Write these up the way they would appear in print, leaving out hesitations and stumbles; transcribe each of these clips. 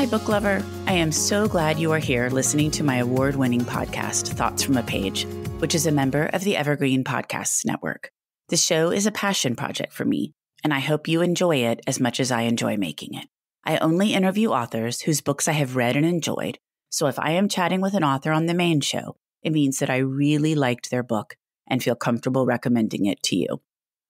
book lover. I am so glad you are here listening to my award-winning podcast, Thoughts from a Page, which is a member of the Evergreen Podcasts Network. The show is a passion project for me, and I hope you enjoy it as much as I enjoy making it. I only interview authors whose books I have read and enjoyed, so if I am chatting with an author on the main show, it means that I really liked their book and feel comfortable recommending it to you.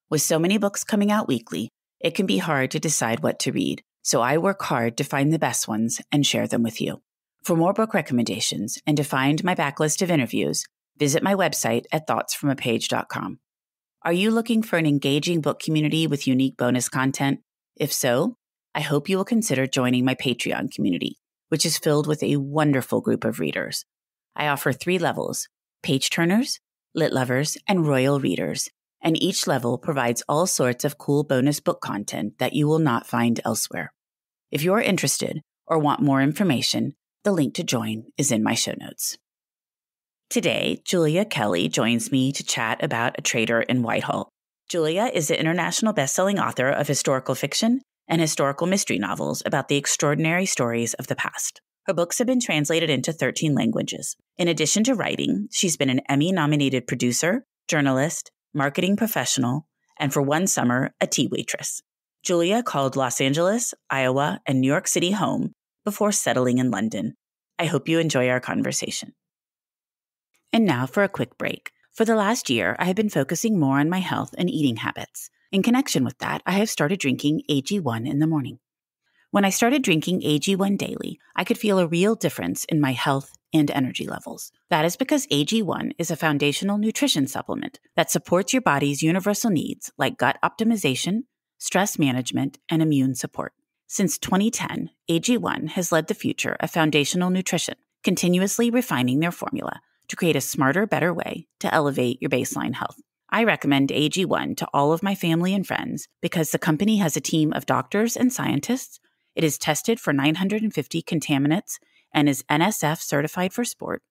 With so many books coming out weekly, it can be hard to decide what to read, so I work hard to find the best ones and share them with you. For more book recommendations and to find my backlist of interviews, visit my website at thoughtsfromapage.com. Are you looking for an engaging book community with unique bonus content? If so, I hope you will consider joining my Patreon community, which is filled with a wonderful group of readers. I offer 3 levels: page turners, lit lovers, and royal readers, and each level provides all sorts of cool bonus book content that you will not find elsewhere. If you're interested or want more information, the link to join is in my show notes. Today, Julia Kelly joins me to chat about A Traitor in Whitehall. Julia is the international best-selling author of historical fiction and historical mystery novels about the extraordinary stories of the past. Her books have been translated into 13 languages. In addition to writing, she's been an Emmy-nominated producer, journalist, marketing professional, and for one summer, a tea waitress. Julia called Los Angeles, Iowa, and New York City home before settling in London. I hope you enjoy our conversation. And now for a quick break. For the last year, I have been focusing more on my health and eating habits. In connection with that, I have started drinking AG1 in the morning. When I started drinking AG1 daily, I could feel a real difference in my health and energy levels. That is because AG1 is a foundational nutrition supplement that supports your body's universal needs like gut optimization, stress management, and immune support. Since 2010, AG1 has led the future of foundational nutrition, continuously refining their formula to create a smarter, better way to elevate your baseline health. I recommend AG1 to all of my family and friends because the company has a team of doctors and scientists. It is tested for 950 contaminants and is NSF certified for sport.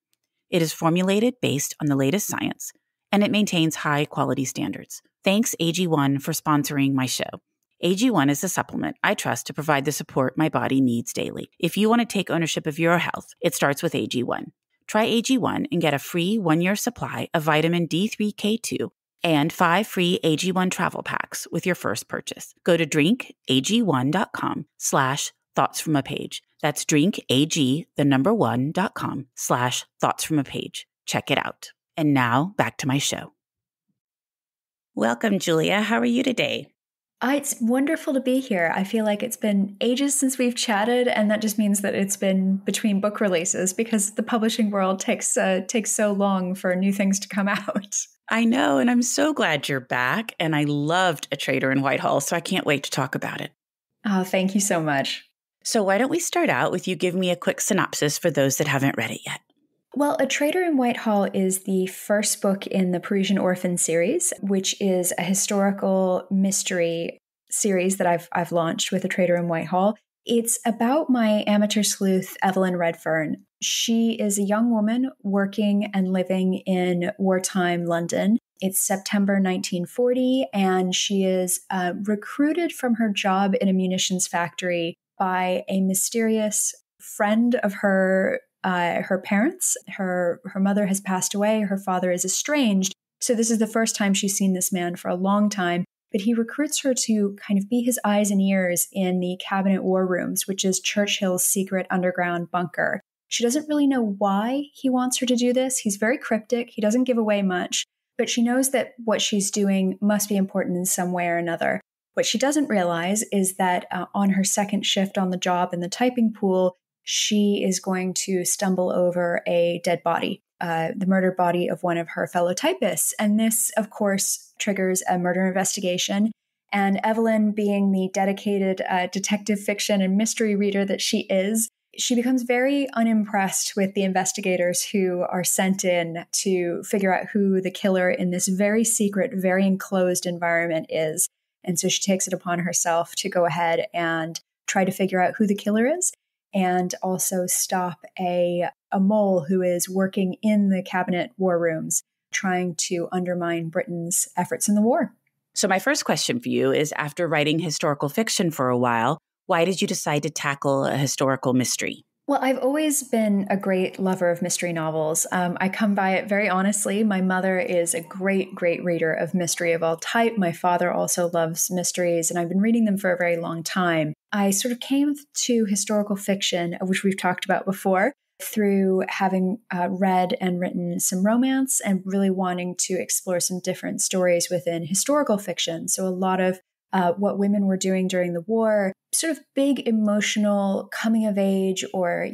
It is formulated based on the latest science, and it maintains high quality standards. Thanks AG1 for sponsoring my show. AG1 is a supplement I trust to provide the support my body needs daily. If you want to take ownership of your health, it starts with AG1. Try AG1 and get a free 1-year supply of vitamin D3K2 and 5 free AG1 travel packs with your first purchase. Go to drinkag1.com/thoughtsfromapage. That's drinkag1.com/thoughtsfromapage. Check it out. And now back to my show. Welcome, Julia. How are you today? It's wonderful to be here. I feel like it's been ages since we've chatted, and that just means that it's been between book releases because the publishing world takes so long for new things to come out. I know, and I'm so glad you're back, and I loved A Traitor in Whitehall, so I can't wait to talk about it. Oh, thank you so much. So why don't we start out with you giving me a quick synopsis for those that haven't read it yet? Well, A Traitor in Whitehall is the first book in the Parisian Orphan series, which is a historical mystery series that I've launched with A Traitor in Whitehall. It's about my amateur sleuth, Evelyn Redfern. She is a young woman working and living in wartime London. It's September 1940, and she is recruited from her job in a munitions factory by a mysterious friend of her parents. Her mother has passed away. Her father is estranged. So this is the first time she's seen this man for a long time. But he recruits her to kind of be his eyes and ears in the Cabinet War Rooms, which is Churchill's secret underground bunker. She doesn't really know why he wants her to do this. He's very cryptic. He doesn't give away much. But she knows that what she's doing must be important in some way or another. What she doesn't realize is that on her second shift on the job in the typing pool, she is going to stumble over a dead body, the murdered body of one of her fellow typists. And this, of course, triggers a murder investigation. And Evelyn, being the dedicated detective fiction and mystery reader that she is, she becomes very unimpressed with the investigators who are sent in to figure out who the killer in this very secret, very enclosed environment is. And so she takes it upon herself to go ahead and try to figure out who the killer is, and also stop a mole who is working in the Cabinet War Rooms, trying to undermine Britain's efforts in the war. So my first question for you is, after writing historical fiction for a while, Why did you decide to tackle a historical mystery? Well, I've always been a great lover of mystery novels. I come by it very honestly. My mother is a great, great reader of mystery of all type. My father also loves mysteries, and I've been reading them for a very long time. I sort of came to historical fiction, which we've talked about before, through having read and written some romance and really wanting to explore some different stories within historical fiction. So a lot of what women were doing during the war, sort of big emotional coming of age or,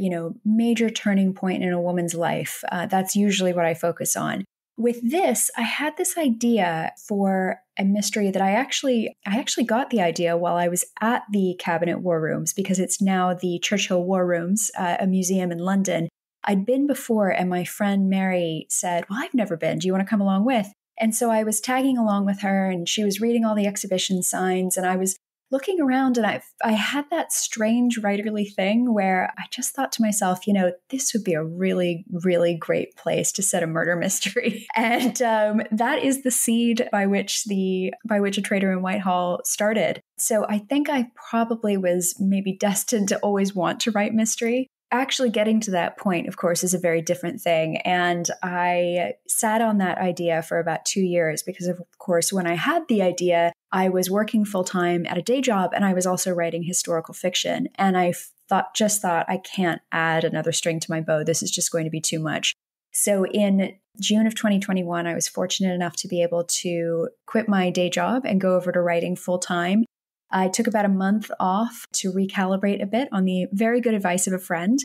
major turning point in a woman's life. That's usually what I focus on. With this, I had this idea for a mystery that I actually got the idea while I was at the Cabinet War Rooms, because it's now the Churchill War Rooms, a museum in London. I'd been before, and my friend Mary said, "Well, I've never been. Do you want to come along with?" And so I was tagging along with her, and she was reading all the exhibition signs, and I was looking around, and I had that strange writerly thing where I just thought to myself, this would be a really, really great place to set a murder mystery. And that is the seed by which a Traitor in Whitehall started. So I think I probably was maybe destined to always want to write mystery. Actually getting to that point, of course, is a very different thing. And I sat on that idea for about 2 years because, of course, when I had the idea, I was working full-time at a day job, and I was also writing historical fiction. And I just thought, I can't add another string to my bow. This is just going to be too much. So in June of 2021, I was fortunate enough to be able to quit my day job and go over to writing full-time. I took about a month off to recalibrate a bit on the very good advice of a friend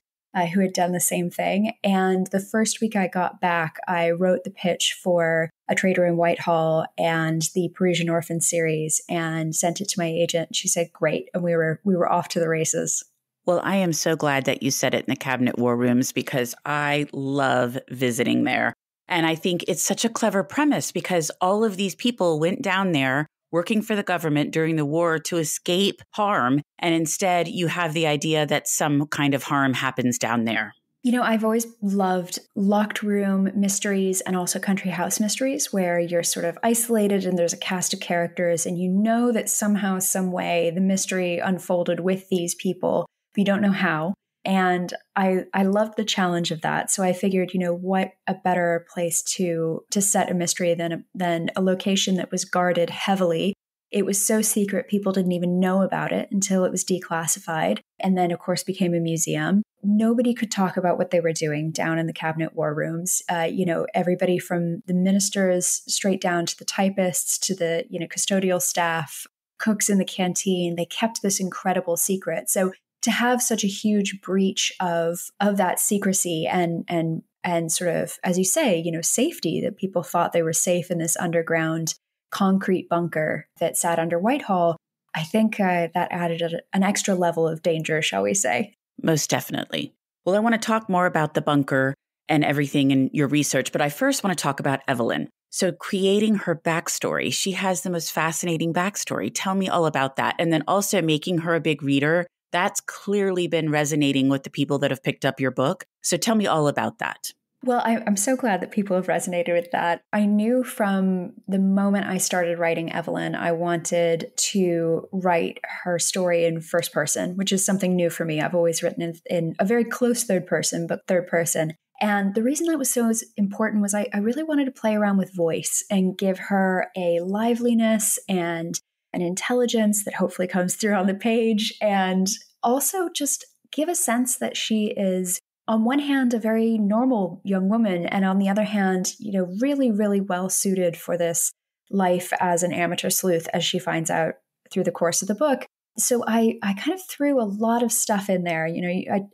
who had done the same thing. And the first week I got back, I wrote the pitch for A Traitor in Whitehall and the Parisian Orphan series and sent it to my agent. She said, "Great." And we were off to the races. Well, I am so glad that you said it in the Cabinet War Rooms, because I love visiting there. And I think it's such a clever premise, because all of these people went down there working for the government during the war to escape harm. And instead, you have the idea that some kind of harm happens down there. I've always loved locked room mysteries and also country house mysteries where you're sort of isolated and there's a cast of characters and you know that somehow, some way, the mystery unfolded with these people, but you don't know how. And I loved the challenge of that. So I figured, what a better place to set a mystery than a location that was guarded heavily. It was so secret, people didn't even know about it until it was declassified. And then, of course, became a museum. Nobody could talk about what they were doing down in the Cabinet War Rooms. Everybody from the ministers straight down to the typists to the, custodial staff, cooks in the canteen, they kept this incredible secret. So to have such a huge breach of that secrecy and sort of, as you say, safety, that people thought they were safe in this underground concrete bunker that sat under Whitehall, I think that added an extra level of danger, shall we say. Most definitely. Well, I want to talk more about the bunker and everything in your research, but I first want to talk about Evelyn. So creating her backstory, she has the most fascinating backstory. Tell me all about that. And then also making her a big reader. That's clearly been resonating with the people that have picked up your book. So tell me all about that. Well, I'm so glad that people have resonated with that. I knew from the moment I started writing Evelyn, I wanted to write her story in first person, which is something new for me. I've always written in a very close third person, but third person. And the reason that was so important was I really wanted to play around with voice and give her a liveliness and an intelligence that hopefully comes through on the page, and also just give a sense that she is, on one hand, a very normal young woman, and on the other hand, really, really well suited for this life as an amateur sleuth, as she finds out through the course of the book. So I kind of threw a lot of stuff in there.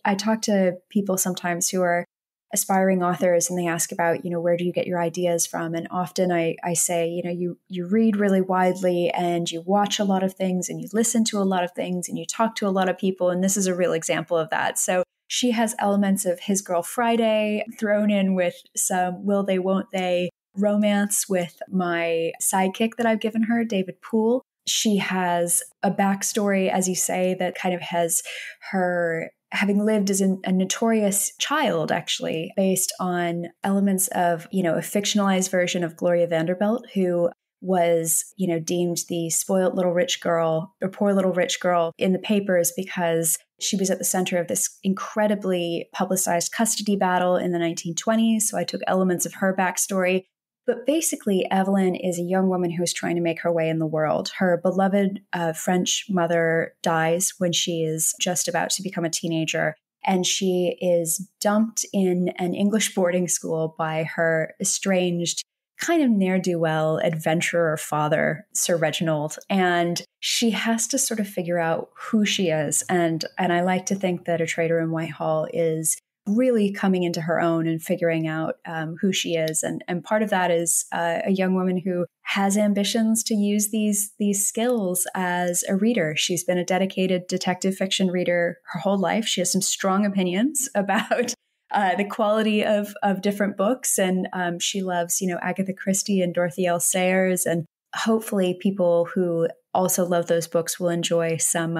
I talk to people sometimes who are aspiring authors and they ask about, where do you get your ideas from? And often I say, you read really widely and you watch a lot of things and you listen to a lot of things and you talk to a lot of people. And this is a real example of that. So she has elements of His Girl Friday thrown in with some will they, won't they romance with my sidekick that I've given her, David Poole. She has a backstory, as you say, that kind of has her having lived as a notorious child, actually, based on elements of, a fictionalized version of Gloria Vanderbilt, who was, deemed the spoiled little rich girl or poor little rich girl in the papers because she was at the center of this incredibly publicized custody battle in the 1920s. So I took elements of her backstory. But basically, Evelyn is a young woman who is trying to make her way in the world. Her beloved French mother dies when she is just about to become a teenager. And she is dumped in an English boarding school by her estranged, kind of ne'er-do-well adventurer father, Sir Reginald. And she has to sort of figure out who she is. And I like to think that A Traitor in Whitehall is really coming into her own and figuring out who she is. And part of that is a young woman who has ambitions to use these skills as a reader. She's been a dedicated detective fiction reader her whole life. She has some strong opinions about the quality of different books. And she loves, Agatha Christie and Dorothy L. Sayers. And hopefully people who also love those books will enjoy some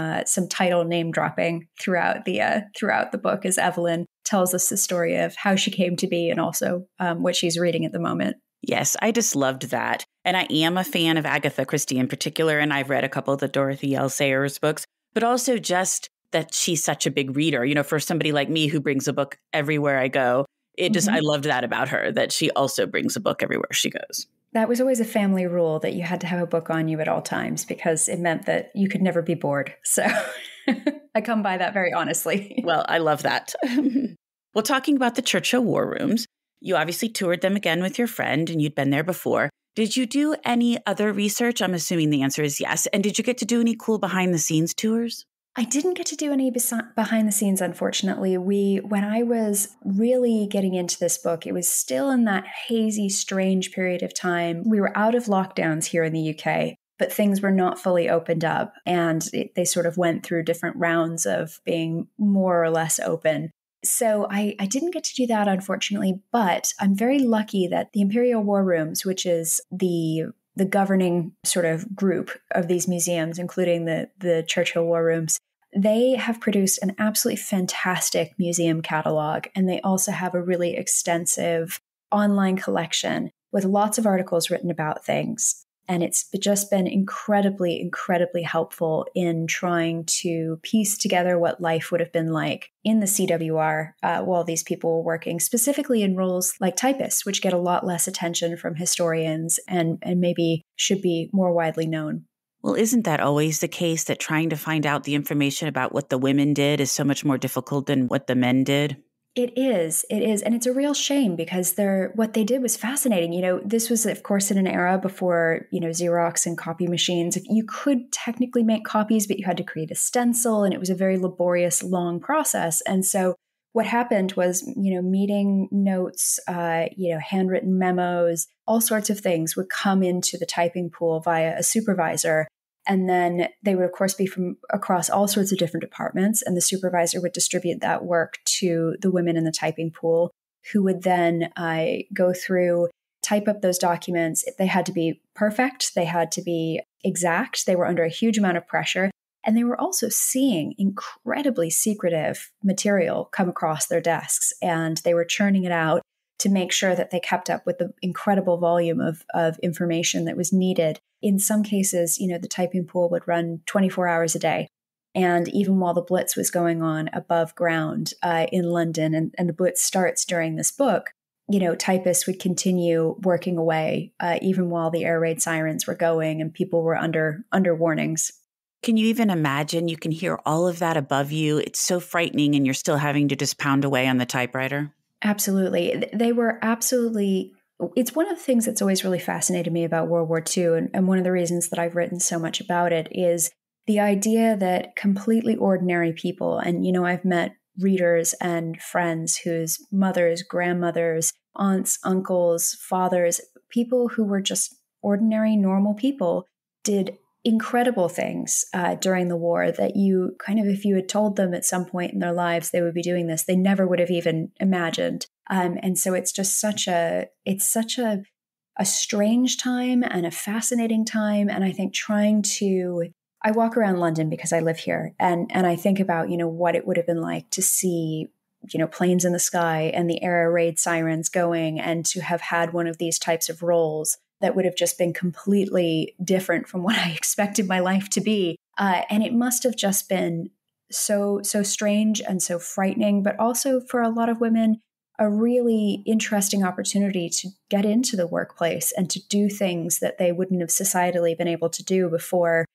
title name dropping throughout the book as Evelyn tells us the story of how she came to be and also what she's reading at the moment. Yes, I just loved that. And I am a fan of Agatha Christie in particular, and I've read a couple of the Dorothy L. Sayers books, but also just that she's such a big reader. For somebody like me who brings a book everywhere I go, I loved that about her, that she also brings a book everywhere she goes. That was always a family rule that you had to have a book on you at all times because it meant that you could never be bored. So I come by that very honestly. Well, I love that. Well, talking about the Churchill War Rooms, you obviously toured them again with your friend and you'd been there before. Did you do any other research? I'm assuming the answer is yes. And did you get to do any cool behind the scenes tours? I didn't get to do any behind the scenes, unfortunately. When I was really getting into this book, it was still in that hazy, strange period of time. We were out of lockdowns here in the UK, but things were not fully opened up. And they sort of went through different rounds of being more or less open. So I didn't get to do that, unfortunately, but I'm very lucky that the Imperial War Rooms, which is the governing sort of group of these museums, including the Churchill War Rooms, they have produced an absolutely fantastic museum catalog. And they also have a really extensive online collection with lots of articles written about things. And it's just been incredibly, incredibly helpful in trying to piece together what life would have been like in the CWR while these people were working, specifically in roles like typists, which get a lot less attention from historians and maybe should be more widely known. Well, isn't that always the case, that trying to find out the information about what the women did is so much more difficult than what the men did? It is. And it's a real shame because what they did was fascinating. This was, of course, in an era before, Xerox and copy machines. You could technically make copies, but you had to create a stencil, and it was a very laborious, long process. And so what happened was, meeting notes, handwritten memos, all sorts of things would come into the typing pool via a supervisor. And then they would, of course, be from across all sorts of different departments. And the supervisor would distribute that work to the women in the typing pool, who would then go through, type up those documents. They had to be perfect. They had to be exact. They were under a huge amount of pressure. And they were also seeing incredibly secretive material come across their desks. And they were churning it out to make sure that they kept up with the incredible volume of information that was needed. In some cases, the typing pool would run 24 hours a day. And even while the Blitz was going on above ground in London, and the Blitz starts during this book, typists would continue working away even while the air raid sirens were going and people were under warnings. Can you even imagine? You can hear all of that above you. It's so frightening, and you're still having to just pound away on the typewriter. Absolutely. They were absolutely, it's one of the things that's always really fascinated me about World War II. And one of the reasons that I've written so much about it is the idea that completely ordinary people, and, I've met readers and friends whose mothers, grandmothers, aunts, uncles, fathers, people who were just ordinary, normal people, did incredible things during the war that you kind of, if you had told them at some point in their lives they would be doing this, they never would have even imagined. And so it's just such a strange time and a fascinating time. And I think I walk around London because I live here, and I think about, what it would have been like to see, planes in the sky and the air raid sirens going, and to have had one of these types of roles that would have just been completely different from what I expected my life to be. And it must have just been so strange and so frightening, but also for a lot of women, a really interesting opportunity to get into the workplace and to do things that they wouldn't have societally been able to do before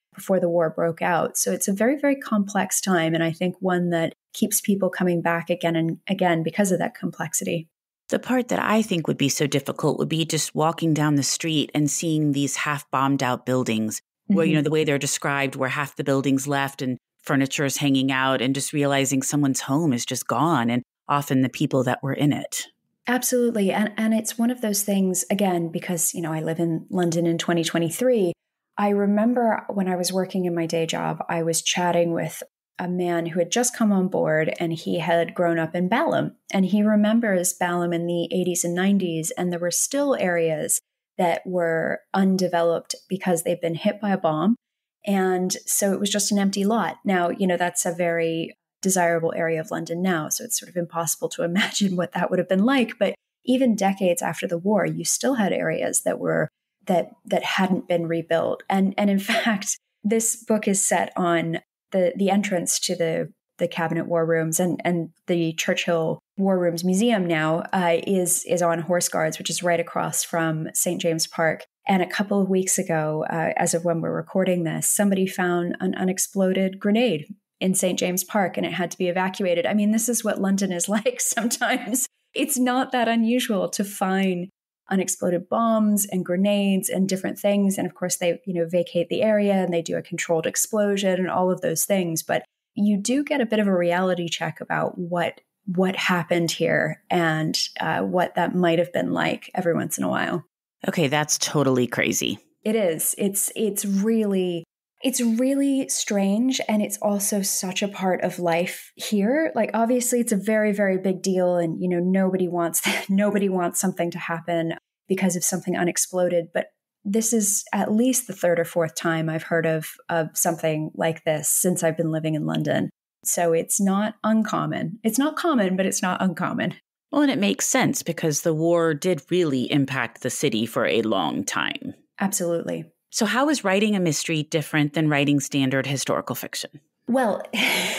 the war broke out. So it's a very, very complex time. And I think one that keeps people coming back again and again because of that complexity. The part that I think would be so difficult would be just walking down the street and seeing these half bombed out buildings where, you know, the way they're described, where half the building's left and furniture is hanging out, and just realizing someone's home is just gone, and often the people that were in it. Absolutely. And it's one of those things, again, because, you know, I live in London in 2023. I remember when I was working in my day job, I was chatting with a man who had just come on board, and he had grown up in Balham, and he remembers Balham in the 80s and 90s. And there were still areas that were undeveloped because they'd been hit by a bomb. And so it was just an empty lot. Now, you know, that's a very desirable area of London now. So it's sort of impossible to imagine what that would have been like. But even decades after the war, you still had areas that were that hadn't been rebuilt. And in fact, this book is set on the entrance to the Cabinet War Rooms, and the Churchill War Rooms Museum now is on Horse Guards, which is right across from St. James Park. And a couple of weeks ago, as of when we're recording this, somebody found an unexploded grenade in St. James Park, and it had to be evacuated. I mean, this is what London is like sometimes. It's not that unusual to find unexploded bombs and grenades and different things. And of course, they, you know, vacate the area and they do a controlled explosion and all of those things. But you do get a bit of a reality check about what happened here and what that might have been like every once in a while. Okay, that's totally crazy. It is. It's really strange, and it's also such a part of life here. Like, obviously, it's a very, very big deal, and you know nobody wants something to happen because of something unexploded. But this is at least the third or fourth time I've heard of something like this since I've been living in London. So it's not uncommon. It's not common, but it's not uncommon. Well, and it makes sense because the war did really impact the city for a long time. Absolutely. So how is writing a mystery different than writing standard historical fiction? Well,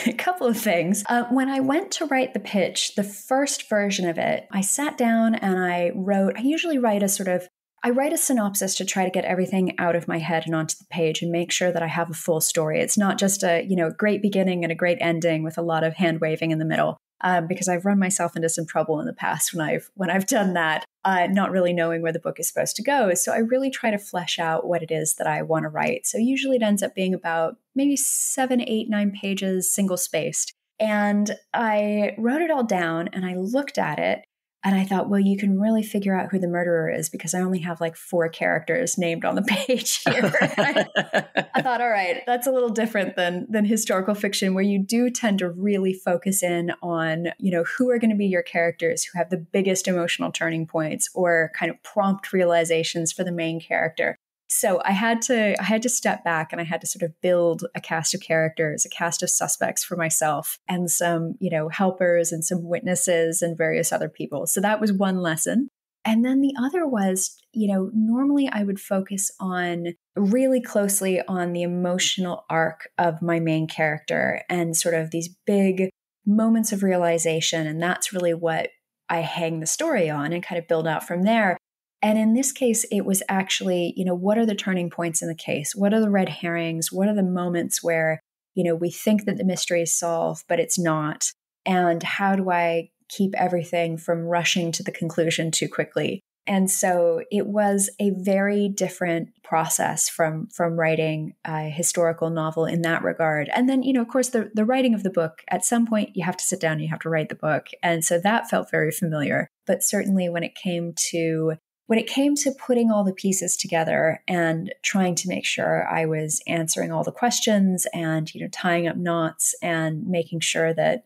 a couple of things. When I went to write the pitch, the first version of it, I sat down and I usually write a synopsis to try to get everything out of my head and onto the page and make sure that I have a full story. It's not just a great beginning and a great ending with a lot of hand waving in the middle. Because I've run myself into some trouble in the past when I've done that, not really knowing where the book is supposed to go. So I really try to flesh out what it is that I want to write. So usually it ends up being about maybe 7, 8, 9 pages, single spaced. And I wrote it all down and I looked at it and I thought, well, you can really figure out who the murderer is because I only have like 4 characters named on the page here. I thought, all right, that's a little different than historical fiction, where you do tend to really focus in on, who are going to be your characters who have the biggest emotional turning points or kind of prompt realizations for the main character. So I had to step back and I had to sort of build a cast of characters, a cast of suspects for myself, and some, helpers and some witnesses and various other people. So that was one lesson. And then the other was, normally I would focus really closely on the emotional arc of my main character and sort of these big moments of realization. And that's really what I hang the story on and kind of build out from there. And in this case, it was actually, what are the turning points in the case? What are the red herrings? What are the moments where, we think that the mystery is solved, but it's not? And how do I keep everything from rushing to the conclusion too quickly? And so it was a very different process from writing a historical novel in that regard. And then, of course, the writing of the book, at some point you have to sit down and you have to write the book. And so that felt very familiar. But certainly when it came to putting all the pieces together and trying to make sure I was answering all the questions and, tying up knots and making sure that,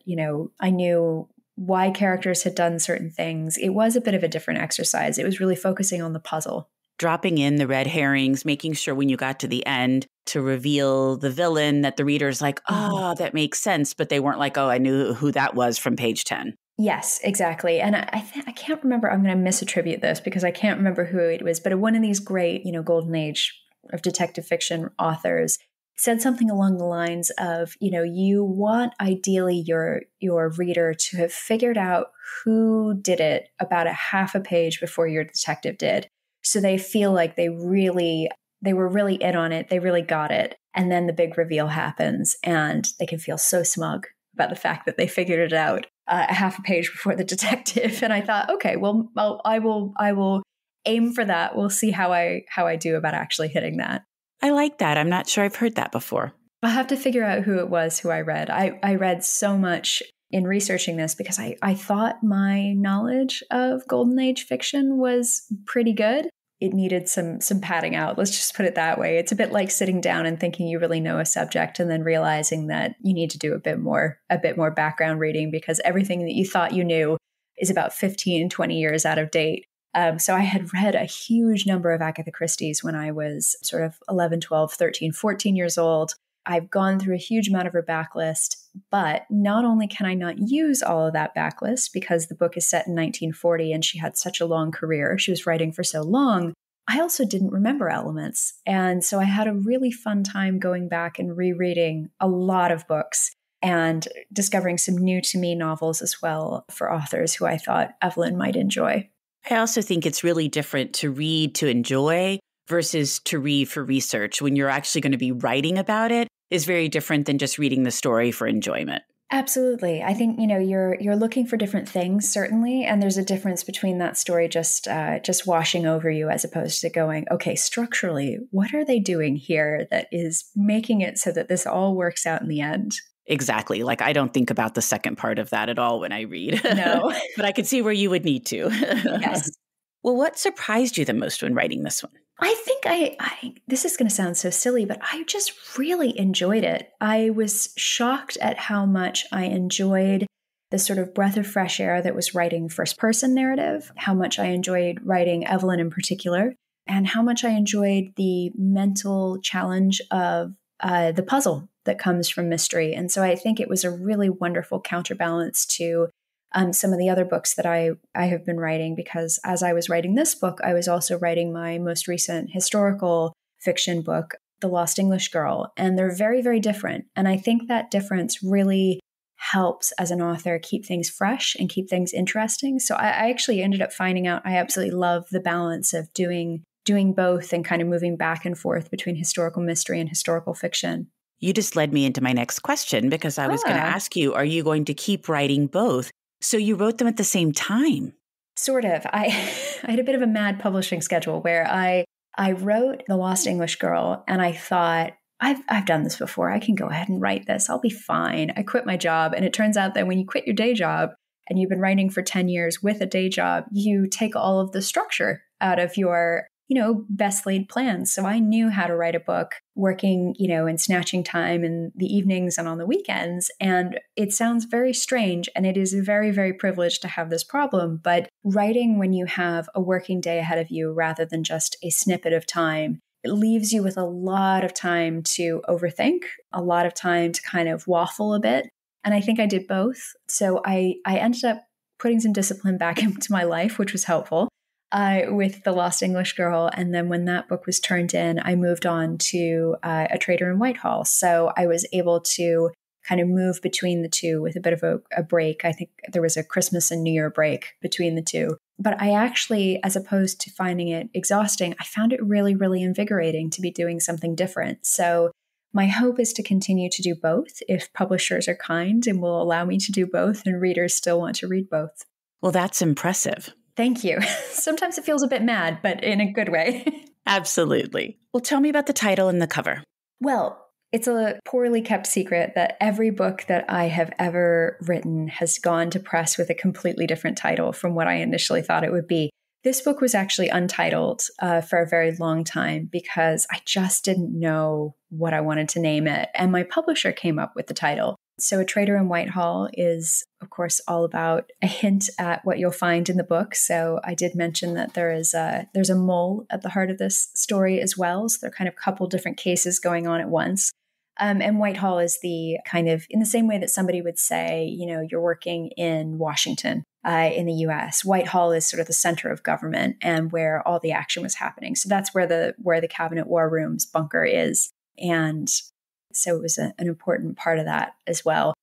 I knew why characters had done certain things, it was a bit of a different exercise. It was really focusing on the puzzle. Dropping in the red herrings, making sure when you got to the end to reveal the villain that the reader's like, that makes sense. But they weren't like, I knew who that was from page 10. Yes, exactly. And I can't remember, I'm going to misattribute this because I can't remember who it was, but one of these great, golden age of detective fiction authors said something along the lines of, you want ideally your reader to have figured out who did it about a half a page before your detective did. So they feel like they were really in on it. They really got it. And then the big reveal happens and they can feel so smug about the fact that they figured it out a half a page before the detective. And I thought, okay, well, I will aim for that. We'll see how I do about actually hitting that. I like that. I'm not sure I've heard that before. I'll have to figure out who it was who I read. I read so much in researching this because I thought my knowledge of Golden Age fiction was pretty good. It needed some padding out. Let's just put it that way. It's a bit like sitting down and thinking you really know a subject and then realizing that you need to do a bit more background reading because everything that you thought you knew is about 15, 20 years out of date. So I had read a huge number of Agatha Christie's when I was sort of 11, 12, 13, 14 years old. I've gone through a huge amount of her backlist, but not only can I not use all of that backlist because the book is set in 1940 and she had such a long career, she was writing for so long, I also didn't remember elements. And so I had a really fun time going back and rereading a lot of books and discovering some new to me novels as well for authors who I thought Evelyn might enjoy. I also think it's really different to read to enjoy versus to read for research. When you're actually going to be writing about it is very different than just reading the story for enjoyment. Absolutely. I think, you're looking for different things, certainly. And there's a difference between that story just washing over you as opposed to going, okay, structurally, what are they doing here that is making it so that this all works out in the end? Exactly. Like I don't think about the second part of that at all when I read. No. But I could see where you would need to. Yes. Well, what surprised you the most when writing this one? I think I this is going to sound so silly, but I just really enjoyed it. I was shocked at how much I enjoyed the sort of breath of fresh air that was writing first person narrative, how much I enjoyed writing Evelyn in particular, and how much I enjoyed the mental challenge of the puzzle that comes from mystery. And so I think it was a really wonderful counterbalance to some of the other books that I have been writing, because as I was writing this book, I was also writing my most recent historical fiction book, The Lost English Girl, and they're very, very different. And I think that difference really helps as an author keep things fresh and keep things interesting. So I actually ended up finding out I absolutely love the balance of doing both and kind of moving back and forth between historical mystery and historical fiction. You just led me into my next question because I was going to ask you, are you going to keep writing both? So you wrote them at the same time? Sort of. I had a bit of a mad publishing schedule where I wrote The Lost English Girl and I thought, I've done this before. I can go ahead and write this. I'll be fine. I quit my job. And it turns out that when you quit your day job and you've been writing for 10 years with a day job, you take all of the structure out of your best laid plans. So I knew how to write a book working, and snatching time in the evenings and on the weekends. And it sounds very strange. And it is very, very privileged to have this problem. But writing when you have a working day ahead of you rather than just a snippet of time, it leaves you with a lot of time to overthink, a lot of time to kind of waffle a bit. And I think I did both. So I ended up putting some discipline back into my life, which was helpful. With The Lost English Girl. And then when that book was turned in, I moved on to A Traitor in Whitehall. So I was able to kind of move between the two with a bit of a break. I think there was a Christmas and New Year break between the two. But I actually, as opposed to finding it exhausting, I found it really, really invigorating to be doing something different. So my hope is to continue to do both if publishers are kind and will allow me to do both and readers still want to read both. Well, that's impressive. Thank you. Sometimes it feels a bit mad, but in a good way. Absolutely. Well, tell me about the title and the cover. Well, it's a poorly kept secret that every book that I have ever written has gone to press with a completely different title from what I initially thought it would be. This book was actually untitled for a very long time because I just didn't know what I wanted to name it. And my publisher came up with the title. So A Traitor in Whitehall is, of course, all about a hint at what you'll find in the book. So I did mention that there's a mole at the heart of this story as well. So there are kind of a couple different cases going on at once. And Whitehall is the kind of, in the same way that somebody would say, you're working in Washington in the US, Whitehall is sort of the center of government and where all the action was happening. So that's where the Cabinet War Room's bunker is. And so it was an important part of that as well.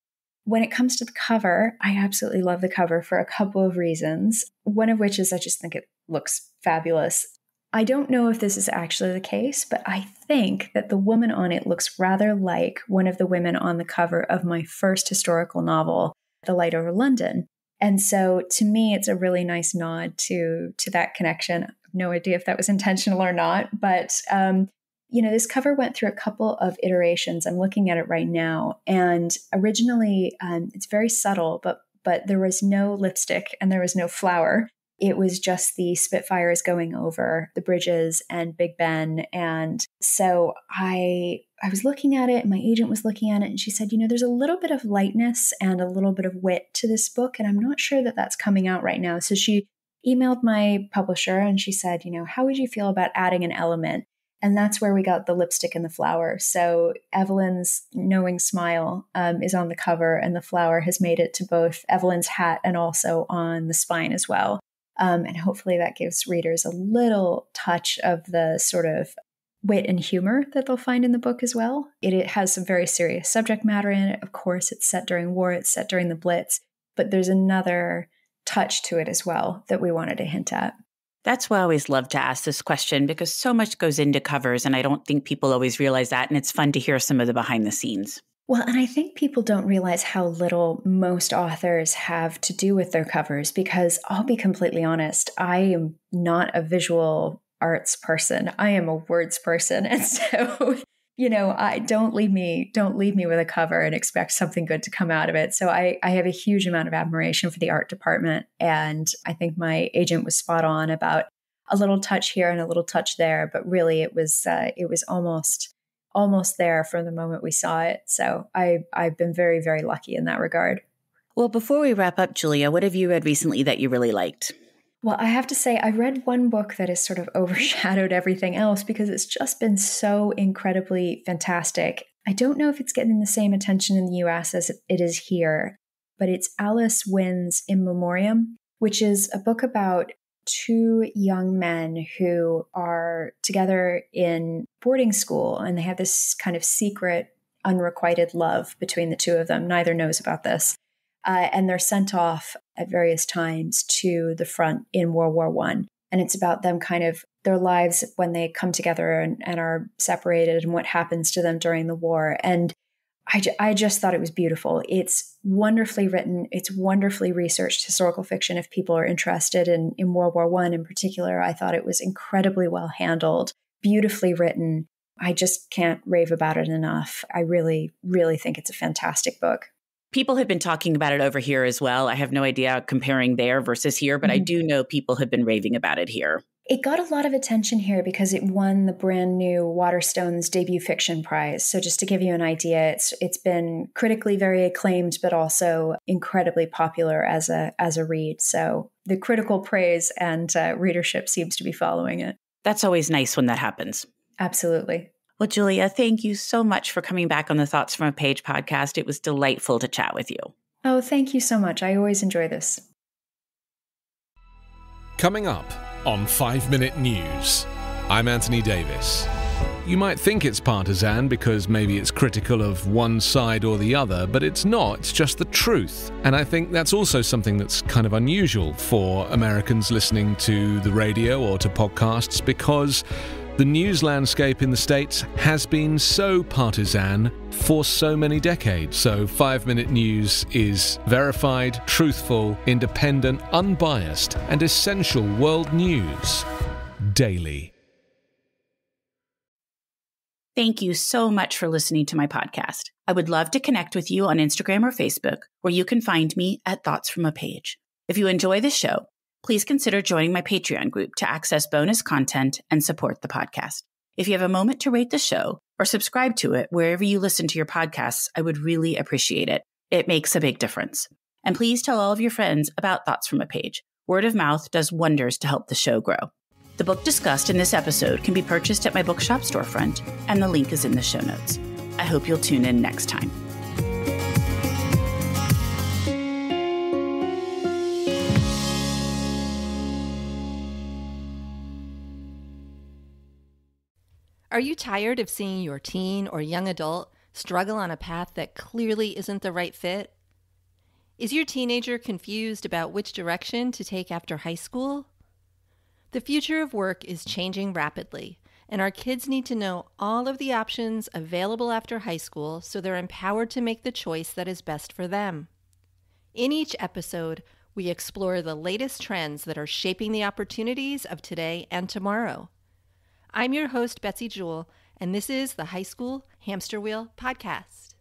When it comes to the cover, I absolutely love the cover for a couple of reasons. One of which is I just think it looks fabulous. I don't know if this is actually the case, but I think that the woman on it looks rather like one of the women on the cover of my first historical novel, The Light Over London. And so to me, it's a really nice nod to that connection. I have no idea if that was intentional or not, but this cover went through a couple of iterations. I'm looking at it right now. And originally, it's very subtle, but there was no lipstick and there was no flower. It was just the Spitfires going over the bridges and Big Ben. And so I was looking at it, and my agent was looking at it, and she said, there's a little bit of lightness and a little bit of wit to this book, and I'm not sure that that's coming out right now. So she emailed my publisher, and she said, how would you feel about adding an element? And that's where we got the lipstick and the flower. So Evelyn's knowing smile is on the cover, and the flower has made it to both Evelyn's hat and also on the spine as well. And hopefully that gives readers a little touch of the sort of wit and humor that they'll find in the book as well. It has some very serious subject matter in it. Of course, it's set during war, it's set during the Blitz, but there's another touch to it as well that we wanted to hint at. That's why I always love to ask this question, because so much goes into covers, and I don't think people always realize that, and it's fun to hear some of the behind the scenes. Well, and I think people don't realize how little most authors have to do with their covers, because I'll be completely honest, I am not a visual arts person. I am a words person. And so, don't leave me with a cover and expect something good to come out of it. So I have a huge amount of admiration for the art department. And I think my agent was spot on about a little touch here and a little touch there, but really it was almost there from the moment we saw it. So I've been very, very lucky in that regard. Well, before we wrap up, Julia, what have you read recently that you really liked? Well, I have to say, I read one book that has sort of overshadowed everything else because it's just been so incredibly fantastic. I don't know if it's getting the same attention in the US as it is here, but it's Alice Winn's In Memoriam, which is a book about two young men who are together in boarding school, and they have this kind of secret, unrequited love between the two of them. Neither knows about this. And they're sent off at various times to the front in World War I. And it's about them kind of their lives when they come together and are separated, and what happens to them during the war. And I just thought it was beautiful. It's wonderfully written. It's wonderfully researched historical fiction if people are interested in World War I in particular. I thought it was incredibly well handled, beautifully written. I just can't rave about it enough. I really, really think it's a fantastic book. People have been talking about it over here as well. I have no idea comparing there versus here, but I do know people have been raving about it here. It got a lot of attention here because it won the brand new Waterstone's Debut Fiction Prize. So just to give you an idea, it's been critically very acclaimed, but also incredibly popular as a read. So the critical praise and readership seems to be following it. That's always nice when that happens. Absolutely. Well, Julia, thank you so much for coming back on the Thoughts from a Page podcast. It was delightful to chat with you. Oh, thank you so much. I always enjoy this. Coming up on 5 Minute News, I'm Anthony Davis. You might think it's partisan because maybe it's critical of one side or the other, but it's not. It's just the truth. And I think that's also something that's kind of unusual for Americans listening to the radio or to podcasts, because the news landscape in the States has been so partisan for so many decades. So 5 Minute News is verified, truthful, independent, unbiased, and essential world news daily. Thank you so much for listening to my podcast. I would love to connect with you on Instagram or Facebook, where you can find me at Thoughts from a Page. If you enjoy this show, please consider joining my Patreon group to access bonus content and support the podcast. If you have a moment to rate the show or subscribe to it wherever you listen to your podcasts, I would really appreciate it. It makes a big difference. And please tell all of your friends about Thoughts from a Page. Word of mouth does wonders to help the show grow. The book discussed in this episode can be purchased at my bookshop storefront, and the link is in the show notes. I hope you'll tune in next time. Are you tired of seeing your teen or young adult struggle on a path that clearly isn't the right fit? Is your teenager confused about which direction to take after high school? The future of work is changing rapidly, and our kids need to know all of the options available after high school so they're empowered to make the choice that is best for them. In each episode, we explore the latest trends that are shaping the opportunities of today and tomorrow. I'm your host, Betsy Jewell, and this is the High School Hamster Wheel Podcast.